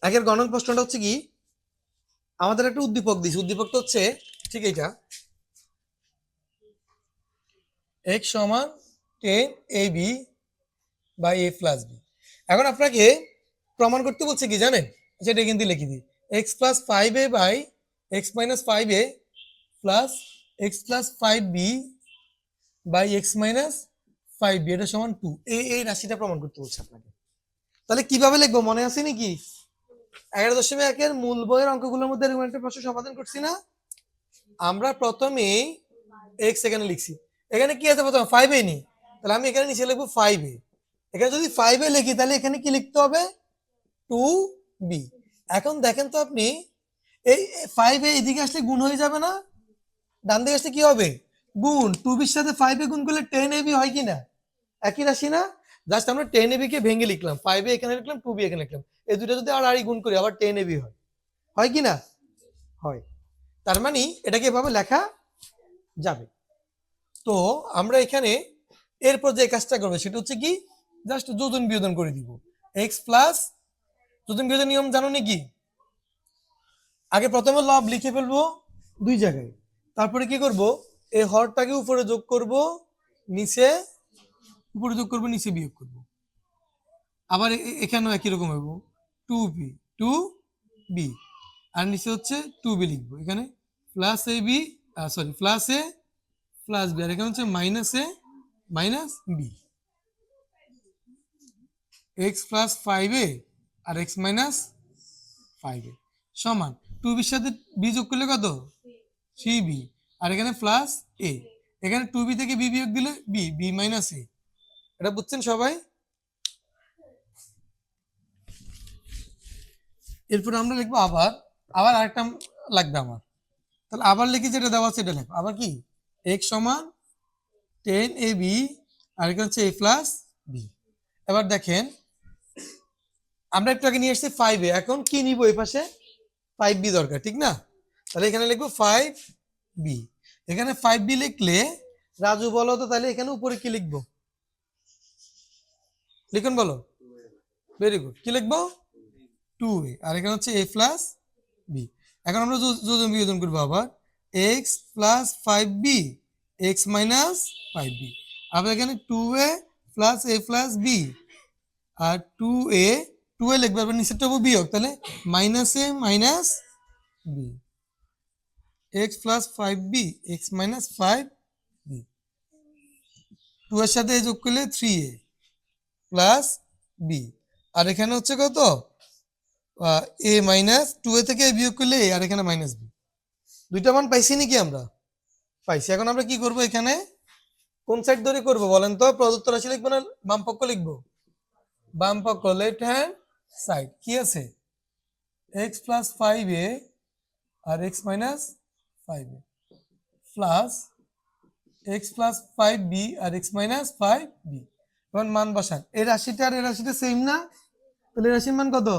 আগের গণন প্রশ্নটা হচ্ছে কি, আমাদের একটা উদ্দীপক দিয়েছে, উদ্দীপকটা হচ্ছে ঠিক এইটা, x সমান 10ab by a plus b। এখন আপনাকে প্রমাণ করতে বলছে কি জানেন, যেটা কিন্তু লিখে দিই, x plus 5a by x minus 5a plus x plus 5b by x minus 5b এটা সমান 2। এই রাশিটা প্রমাণ করতে বলছে আপনাকে। তাহলে কিভাবে লিখবো মনে আছে নাকি? 11.1 মূল বইয়ের অঙ্কগুলোর মধ্যে এরকম একটা প্রশ্ন সমাধান করছি না? আমরা প্রথমে x এখানে লিখছি, এখানে কি আছে প্রথমে 5a নি, তাহলে আমি এখানে নিচে লিখবো 5a। এখানে যদি 5a লিখি তাহলে এখানে কি লিখতে হবে? 2b। এখন দেখেন তো আপনি, এই 5a এদিকে আসলে গুণ হয়ে যাবে না? ডান দিকে আসলে কি হবে? গুণ। 2b এর সাথে 5a গুণ করলে 10ab হয় কি না? একই রাশি না? জাস্ট আমরা 10ab কে ভেঙে লিখলাম, 5a এখানে লিখলাম, 2b এখানে লিখলাম। এই দুটো যদি আর গুণ করি আবার 10ab হয়, হয় কি না? হয়। তার মানে এটাকে এভাবে লেখা যাবে। তো আমরা এখানে এরপর যে কাজটা করবো সেটা হচ্ছে কি, জাস্ট যোজন বিয়োজন করে দিব। x প্লাস, যোজন বিয়োজন নিয়ম জানো নাকি? আগে প্রথমে লব লিখে ফেলবো দুই জায়গায়, তারপরে কি করব, এই হরটাকে উপরে যোগ করব, নিচে উপরে যোগ করব, নিচে বিয়োগ করব। আবার এখানেও একই রকম হবে, 2b 2b আর নিচে হচ্ছে 2b লিখবো, এখানে plus A B, sorry plus A plus B, আর এখানে হচ্ছে minus A minus B. X plus 5a আর এক্স মাইনাস 5a সমান 2b এর সাথে বি যোগ করলে কত? 3b। আর এখানে প্লাস a, এখানে 2b থেকে বি বিয়োগ দিলে বি, বি মাইনাস a। এটা বুঝছেন সবাই? এরপর আমরা লিখবো আবার, আবার আরেকটা লাগবে আমার, তাহলে আবার লিখি যেটা দেওয়া আছে এটা লিখবো আবার কি, x সমান 10ab আর এখানে হচ্ছে a প্লাস b। এবার দেখেন আমরা একটু আগে নিয়ে এসেছি 5a, এখন কি নিব এই পাশে? 5b দরকার, ঠিক না? তাহলে এখানে লিখবো 5b। এখানে 5b লিখলে রাজু বলো তো, তাহলে এখানে উপরে কি লিখবো? লিখুন বলো। ভেরি গুড, কি লিখবো? 2a আর এখানে হচ্ছে a প্লাস b। এখন আমরা যোজন বিয়োজন করবো আবার, x plus 5b x minus 5b। আবার এখানে 2a plus a plus b আর 2a, 2a লিখবো, আবার নিচেরটা বিয়োগ, তাহলে minus a minus b, x plus 5b x minus 5b। 2 এর সাথে যোগ করলে 3a প্লাস b আর এখানে হচ্ছে কত? a মাইনাস 2a থেকে বিয়োগ করলে a আর এখানে মাইনাস b। দুইটা মান পাইছি নাকি আমরা? পাইছি। এখন আমরা কি করব, এখানে কোন সাইড ধরে করব বলেন তো? প্রদত্ত রাশি লিখবো না বাম পক্ষ লিখবো? বাম পক্ষ, লেফট হ্যান্ড সাইড। কি আছে? x প্লাস 5a আর x minus 5a plus x plus 5b আর x মাইনাস 5b। এখন মান বসান, এই রাশিটা আর এই রাশিটা সেম না? তাহলে এই রাশির মান কত?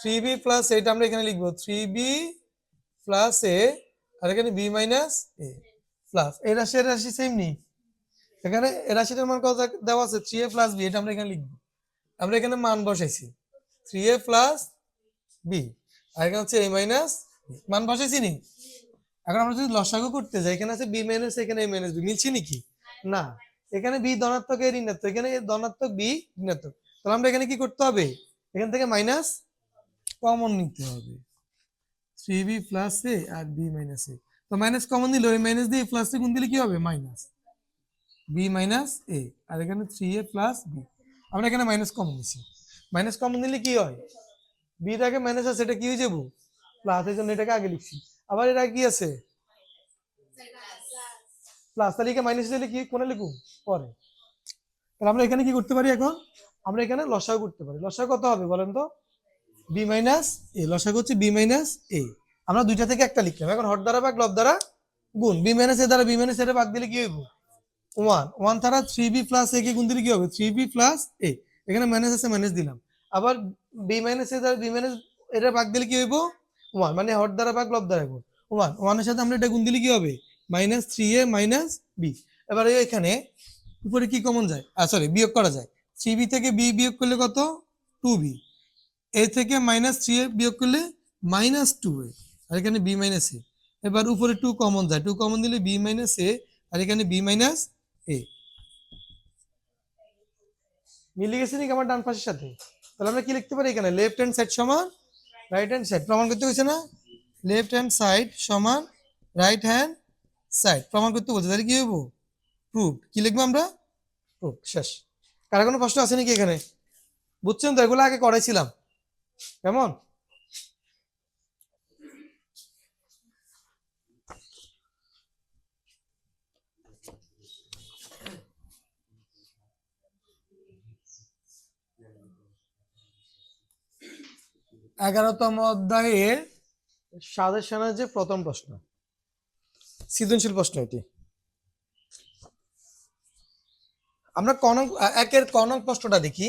3b প্লাস, এটা আমরা এখানে লিখবো 3b প্লাস a আর এখানে b মাইনাস a প্লাস, এই রাশি আর রাশি সেম নেই, এখানে এই রাশিটার মান কত দেওয়া আছে? 3a প্লাস b, এটা আমরা এখানে লিখবো। আমরা এখানে মান বসাইছি 3a প্লাস b আর এখানে হচ্ছে a মাইনাস মান বসাইছি নি। এখন আমরা যদি লসাগু করতে যাই, এখানে আছে b মাইনাস, এখানে a মাইনাস b, মিলছে নাকি? না। এখানে b ধনাত্মক, a ঋণাত্মক, এখানে a ধনাত্মক, b ঋণাত্মক। তাহলে আমরা এখানে কি করতে হবে? এখান থেকে মাইনাস কমন নিতে হবে, 3b প্লাস a আর b মাইনাস a। তো মাইনাস কমন দিলে ওই মাইনাস দিয়ে প্লাস গুণ দিলে কি হবে? মাইনাস b মাইনাস a আর এখানে 3a প্লাস b। আমরা এখানে মাইনাস কমন নিছি, মাইনাস কমন দিলে কি হয়? b টাকে মাইনাস আছে, এটা কি হয়ে যাবো? প্লাস, এই জন্য এটাকে আগে লিখছি। আবার এটা কি আছে? প্লাস, তাহলে মাইনাস দিলে কি কোনে লিখুন? পরে। তাহলে আমরা এখানে কি করতে পারি এখন? আমরা এখানে লসাগু করতে পারি। লসাগু কত হবে বলেন তো? b মাইনাস a, লসাগু হচ্ছে b মাইনাস a। আমরা দুইটা থেকে একটা লিখলাম, এখন হর দ্বারা ভাগ লব দ্বারা গুণ। b মাইনাস a দ্বারা b মাইনাস a এর ভাগ দিলে কি হইব? 1। 1 দ্বারা 3b প্লাস a কে গুণ দিলে কি হবে? 3b plus a। এখানে মাইনাস আছে, মাইনাস দিলাম। আবার b মাইনাস a দ্বারা b মাইনাস এর ভাগ দিলে কি হইব? 1, মানে হর দ্বারা ভাগ লব দ্বারা গুণ। 1 1 এর সাথে আমরা এটা গুণ দিলে কি হবে? Minus 3a minus b। এবারে এখানে উপরে কি কমন যায়? সরি, বিয়োগ করা যায়। 3b থেকে b বিয়োগ করলে কত? 2b। এ থেকে -3a বিয়োগ করলে -2a, আর এখানে b - a। এবার উপরে 2 কমন যায়, 2 কমন দিলে b - a, আর এখানে b - a। মিলে গেছে নাকি আমার ডান পাশের সাথে? তাহলে আমরা কি লিখতে পারি এখানে, লেফট হ্যান্ড সাইড সমান রাইট হ্যান্ড সাইড। প্রমাণ করতে হয়েছে না, লেফট হ্যান্ড সাইড সমান রাইট হ্যান্ড সাইড প্রমাণ করতে বলছে, তাহলে কি হইব, প্রুফ। কি লিখবো আমরা, প্রুফ। শেষ। কার কোনো প্রশ্ন আছে নাকি এখানে? বুঝছেন তো, এগুলো আগে করাইছিলাম। কেমন? এগারোতম অধ্যায়ের সাজেশনের যে প্রথম প্রশ্ন, সৃজনশীল প্রশ্ন এটি। আমরা একের কনক প্রশ্নটা দেখি।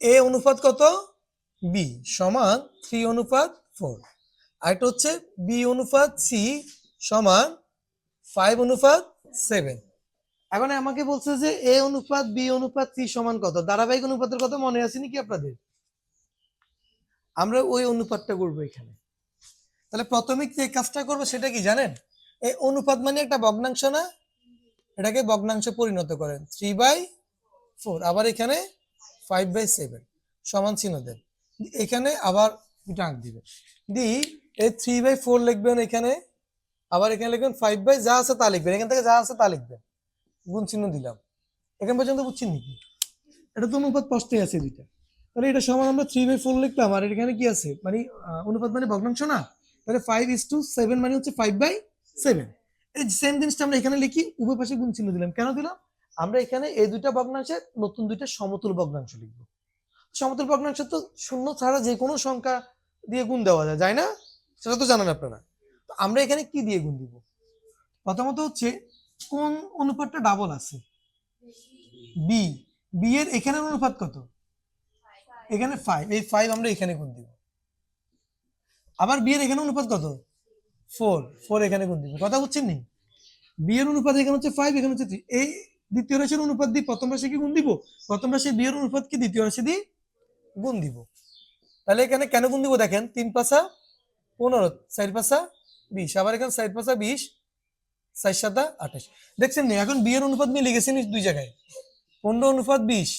এ অনুপাত কত, বি সমান 3:4, আর এটা হচ্ছে বি অনুপাত সি সমান 5:7। এখন আমাকে বলছে যে এ অনুপাত বি অনুপাত সি সমান কত, ধারাবাহিক অনুপাতের কথা মনে আছে নাকি আপনাদের? আমরা ওই অনুপাতটা করবো এখানে। তাহলে প্রথমে যে কাজটা করবো সেটা কি জানেন, এই অনুপাত মানে একটা ভগ্নাংশ না, এটাকে ভগ্নাংশে পরিণত করেন। 3/4, আবার এখানে 5/7 সমান চিহ্ন দেন, এখানে আবার দুটো আঁক দিবেন, দি এই 3/4 লিখবেন এখানে, আবার এখানে লিখবেন 5 যা আছে তা লিখবেন, এখান থেকে যা আছে তা লিখবেন, গুণ চিহ্ন দিলাম। এখান পর্যন্ত বুঝছেন নাকি? এটা তো অনুপাত স্পষ্টই আছে দুইটা। তাহলে এটা সমান আমরা 3/4 লিখলাম, আর এখানে কি আছে মানে অনুপাত মানে ভগ্নাংশ না, তাহলে 5:7 মানে হচ্ছে 5/7। এই সেম জিনিসটা আমরা এখানে লিখি, উভয় পাশে গুণ চিহ্ন দিলাম। কেন দিলাম, আমরা এখানে এই দুইটা ভগ্নাংশের নতুন দুইটা সমতুল ভগ্নাংশ লিখবো। সমতুল ভগ্নাংশ তো শূন্য ছাড়া যে কোনো সংখ্যা দিয়ে গুণ দেওয়া যায় না, সেটা তো জানেন আপনারা। তো আমরা এখানে কি দিয়ে গুণ দিব, প্রথমত হচ্ছে কোন অনুপাতটা ডাবল আছে, বি। বি এর এখানে অনুপাত কত, এখানে 5, এই 5 আমরা এখানে গুণ দিব। আবার বি এর এখানে অনুপাত কত, 4 এখানে গুণ দিব। কথা বুঝছেন নি? বি এর অনুপাত এখানে হচ্ছে 5, এখানে হচ্ছে 3। এই দ্বিতীয় রাশির অনুপাত দিয়ে প্রথম রাশিকে গুণ দিব, প্রথম রাশি বি এর অনুপাতকে দ্বিতীয় রাশি দিয়ে গুণ দিব। তাহলে এখানে কেন গুণ দিব দেখেন, 3 × 5 = 15, 4 × 5 = 20, আবার এখানে 4 × 5 = 20, 4 × 7 = 28। দেখছেন নি, এখন বি এর অনুপাত মিলে গেছে নি দুই জায়গায়, 15:20,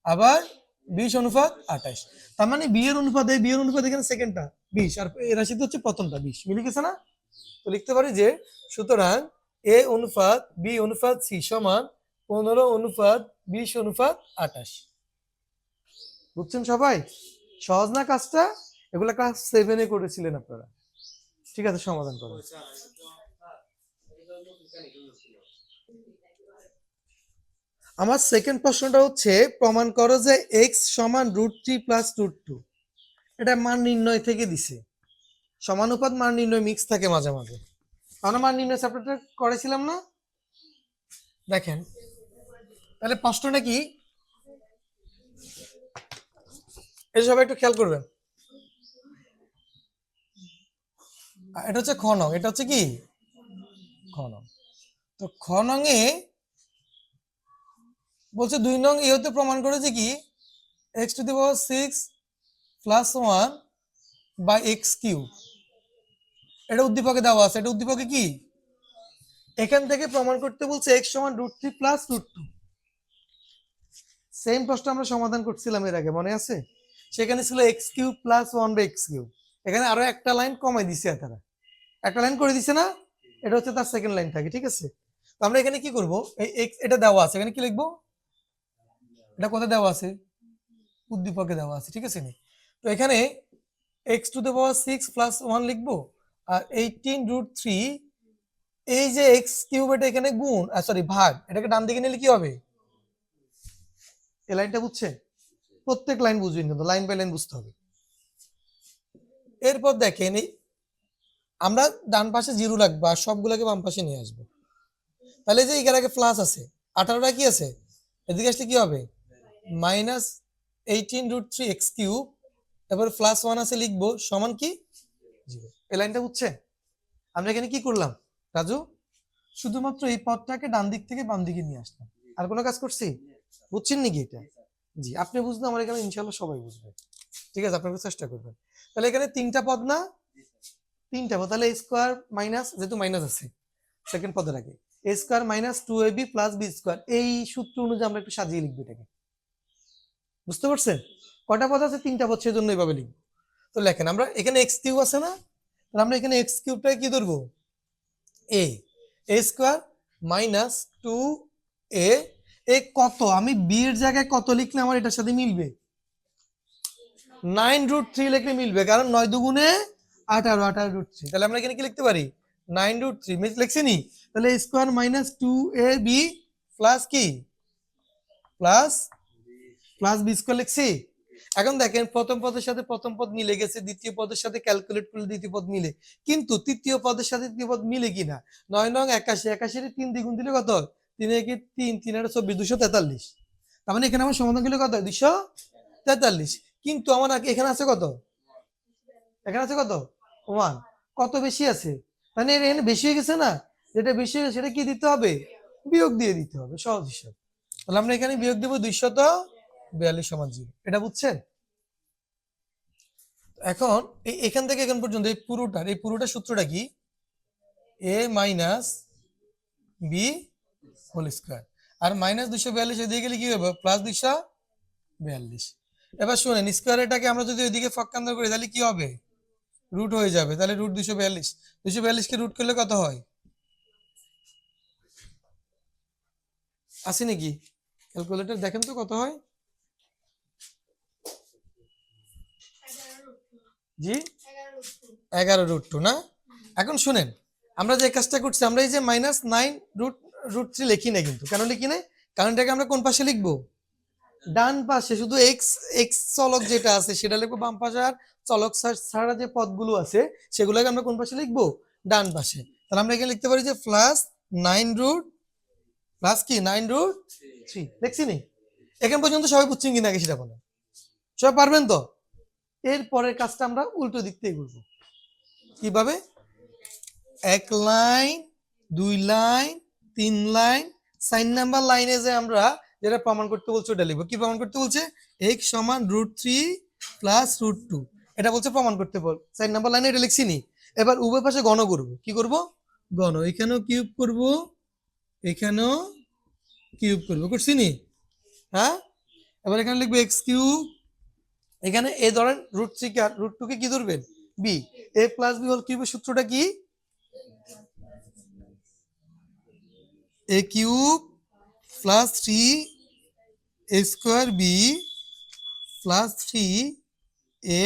আবার 20:28। তার মানে বি এর অনুপাত, এই বি এর অনুপাত এখানে সেকেন্ডটা 20, আর এই রাশিতে হচ্ছে প্রথমটা 20, মিলে গেছে না? তো লিখতে পারি যে সুতরাং এ অনুপাত বি অনুপাত সি সমান 15:20:28। বুঝছেন সবাই? সহজ না কাজটা? এগুলো ক্লাস 7-এ করেছিলেন আপনারা। ঠিক আছে, সমাধান করো। আমার সেকেন্ড প্রশ্নটা হচ্ছে, প্রমাণ করো যে x সমান √3 + √2। এটা মান নির্ণয় থেকে দিছে, সমানুপাত মান নির্ণয় মিক্স থাকে মাঝে মাঝে। আমরা মান নির্ণয় চ্যাপ্টারটা করেছিলাম না? দেখেন তাহলে প্রশ্নটা কি, এই সবাই একটু খেয়াল করবেন। এটা হচ্ছে খ নং, এটা হচ্ছে কি খ নং। তো খ নং এ বলছে 2 নং এ হতে প্রমাণ করেছে কি x⁶ + 1 / x³। এটা উদ্দীপকে দেওয়া আছে, এটা উদ্দীপকে কি, এখান থেকে প্রমাণ করতে বলছে x সমান √3 + √2। সেম প্রশ্ন আমরা সমাধান করছিলাম এর আগে, মনে আছে? সেখানে ছিল x³ + 1/x³। এখানে আরো একটা লাইন কমাই দিছে, তারা একটা লাইন করে দিছে না, এটা হচ্ছে তার সেকেন্ড লাইন থাকে। ঠিক আছে, তো আমরা এখানে কি করব, এই x এটা দেওয়া আছে, এখানে কি লিখবো, এটা কোথায় দেওয়া আছে, উদ্দীপকে দেওয়া আছে। ঠিক আছে নি, তো এখানে x⁶ + 1 লিখবো, আর 18√3, এই যে x³ এটা এখানে গুণ, সরি ভাগ, এটাকে ডান দিকে নিলে কি হবে, এই লাইনটা বুঝছেন? প্রত্যেক লাইন বুঝবেন, কিন্তু লাইন বাই লাইন বুঝতে হবে। এরপর দেখেন আমরা ডান পাশে 0 রাখবো, আর সবগুলোকে বাম পাশে নিয়ে আসবো। তাহলে যে এখানে আগে প্লাস আছে, 18টা কি আছে, এদিকে আসলে কি হবে, -18√3 x³, তারপর +1 আছে লিখবো, সমান কি 0। এই লাইনটা বুঝছেন? আমরা এখানে কি করলাম রাজু, শুধুমাত্র এই পদটাকে ডান দিক থেকে বাম দিকে নিয়ে আসলাম, আর কোনো কাজ করছি? বুঝছেন নাকি এটা? জি, আপনি বুঝলে আমার এখানে ইনশাল্লাহ সবাই বুঝবে। ঠিক আছে, আপনাকে চেষ্টা করবেন। তাহলে এখানে তিনটা পদ না, তিনটা পদ, তাহলে স্কোয়ার মাইনাস, যেহেতু মাইনাস আছে সেকেন্ড পদের আগে, A square minus 2ab plus B square, এই সূত্র অনুযায়ী আমরা একটু সাজিয়ে লিখবো এটাকে। বুঝতে পারছেন? কটা পদ আছে? তিনটা পদ, সেই জন্য এইভাবে লিখবো। তো লেখেন, আমরা এখানে এক্স কিউব আছে না, তাহলে আমরা এখানে এক্স কিউবটাকে কি ধরবো? এ স্কোয়ার মাইনাস 2a, এ কত, আমি বি এর জায়গায় কত লিখলে আমার এটার সাথে মিলবে? 9√3 লিখলে মিলবে, কারণ 9 দুগুণে 18, 18√3। তাহলে আমরা এখানে কি লিখতে পারি? 9√3 লিখছি নি? তাহলে স্কোয়ার মাইনাস 2ab প্লাস কি, প্লাস প্লাস বি স্কোয়ার লিখছি। এখন দেখেন, প্রথম পদের সাথে প্রথম পদ মিলে গেছে, দ্বিতীয় পদের সাথে ক্যালকুলেট করলে দ্বিতীয় পদ মিলে, কিন্তু তৃতীয় পদের সাথে তৃতীয় পদ মিলে কিনা? 9 নং 81, 81 3 দ্বিগুণ দিলে কত? 3 একে 3, 3 আর 24, 243। তার মানে এখানে আমার সমাধান করলে কত? 243। কিন্তু আমার এখানে আছে কত? এখানে আছে কত? 1। কত বেশি আছে? মানে এখানে বেশি হয়ে গেছে না? যেটা বেশি হয়ে গেছে সেটা কি দিতে হবে? বিয়োগ দিয়ে দিতে হবে, সহজ হিসাব। তাহলে আমরা এখানে বিয়োগ দেবো 242 সমান 0। এটা বুঝছেন? এখন এখান থেকে এখান পর্যন্ত এই পুরোটা সূত্রটা কি? a minus B whole square, আর মাইনাস 242 এদিকে গেলে কি হবে? প্লাস 242। এবার শুনেন, স্কয়ারটাকে আমরা যদি ওইদিকে ফাঁকান্তর করি তাহলে কি হবে? রুট হয়ে যাবে। তাহলে রুট 242, 242 কে রুট করলে কত হয়? আছে নাকি ক্যালকুলেটর? দেখেন তো কত হয়। জি, 11√2 না? এখন শুনেন, আমরা যে কাজটা করছি, আমরা এই যে মাইনাস 9√3 লিখি না কিন্তু। কেন লিখি না? কারণ এটাকে আমরা কোন পাশে লিখবো? ডান পাশে। শুধু এক্স এক্স চলক যেটা আছে সেটা লিখবো বাম পাশে, আর চলক ছাড়া যে পদগুলো আছে সেগুলোকে আমরা কোন পাশে লিখবো? ডান পাশে। তাহলে আমরা এখানে লিখতে পারি যে প্লাস 9√3 লিখছি নি? এখন পর্যন্ত সবাই বুঝছেন কিনা আগে সেটা বলেন। সবাই পারবেন তো? এর পরের কাজটা আমরা উল্টো দিক থেকে করবো। কিভাবে? 1 লাইন, 2 লাইন, 3 লাইন, 4 নাম্বার লাইনে যে আমরা যেটা প্রমাণ করতে বলছে ওটা লিখবো। কি প্রমাণ করতে বলছে? x সমান √3 প্লাস √2, এটা বলছে প্রমাণ করতে বল। 4 নাম্বার লাইনে এটা লিখছি নি? এবার উভয় পাশে গণ করব। কি করব? গণ। এখানেও কিউব করব, এখানেও কিউব করব। করছি নি? হ্যাঁ, এবার এখানে লিখবো x কিউব, এখানে এ ধরেন √3 কে, আর √2 কে কি ধরবেন? b। a plus b whole কিউবের সূত্রটা কি? a cube plus 3 a square b plus 3 a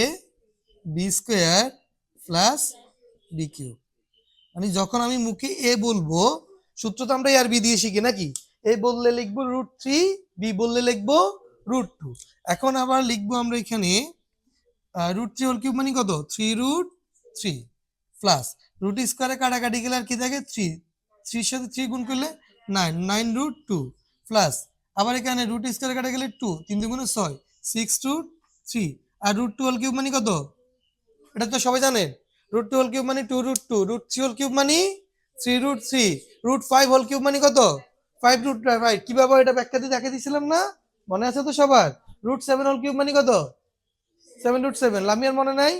b square plus b cube. মানে যখন আমি মুখে এ বলবো, সূত্র তো আমরা আর বি দিয়ে শিখি নাকি? এ বললে লিখবো √3, বি বললে লিখবো √2। এখন আবার লিখবো আমরা এখানে √3 হোল কিউব মানে কত? 3√3 প্লাস রুট স্কোয়ারে কাটাকাটি গেলে আর কি থাকে? 3, 3 এর সাথে 3 গুণ করলে 9, 9√2 প্লাস আবার এখানে রুট স্কোয়ারে কাটা গেলে 2, 3 দুগুণে 6, 6√3, আর √2 হোল কিউব মানে কত? এটা তো সবাই জানেন। √2 হোল কিউব মানে 2√2, √3 হোল কিউব মানে 3√3, √5 হোল কিউব মানে কত? 5√5। কিভাবে এটা ব্যাখ্যা দিয়ে দেখে দিয়েছিলাম না? মনে আছে তো সবার? √7 হোল কিউব মানে কত? 7√7। লামিয়ার মনে নাই?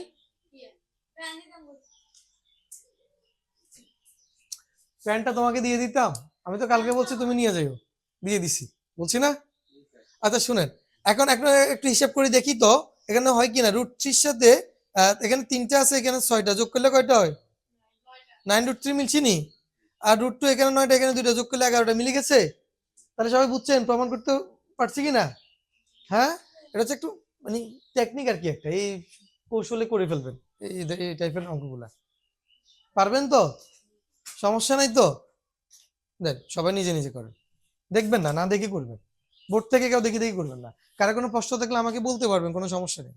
প্যান্টটা তোমাকে দিয়ে দিতাম, আমি তো কালকে বলছি তুমি নিয়ে যাইও, দিয়ে দিছি, বলছি না? আচ্ছা শুনেন, এখন একটু হিসাব করে দেখি তো এখানে হয় কিনা। √3 সাথে এখানে 3টা আছে, এখানে 6টা, যোগ করলে কয়টা হয়? 9√3 মিলছি নি? আর √2 এখানে 9টা, এখানে 2টা, যোগ করলে 11টা, মিলে গেছে। তাহলে সবাই বুঝছেন, প্রমাণ করতে পারছি কিনা? হ্যাঁ, এটা হচ্ছে একটু মানে টেকনিক আর কি, একটা এই কৌশলে করে ফেলবেন এই টাইপের অঙ্কগুলা। পারবেন তো? সমস্যা নাই তো? দেখ, সবাই নিজে নিজে করেন, দেখবেন না, না দেখে করবেন। বোর্ড থেকে কেউ দেখে দেখে করবেন না। কারো কোনো প্রশ্ন থাকলে আমাকে বলতে পারবেন, কোনো সমস্যা নেই।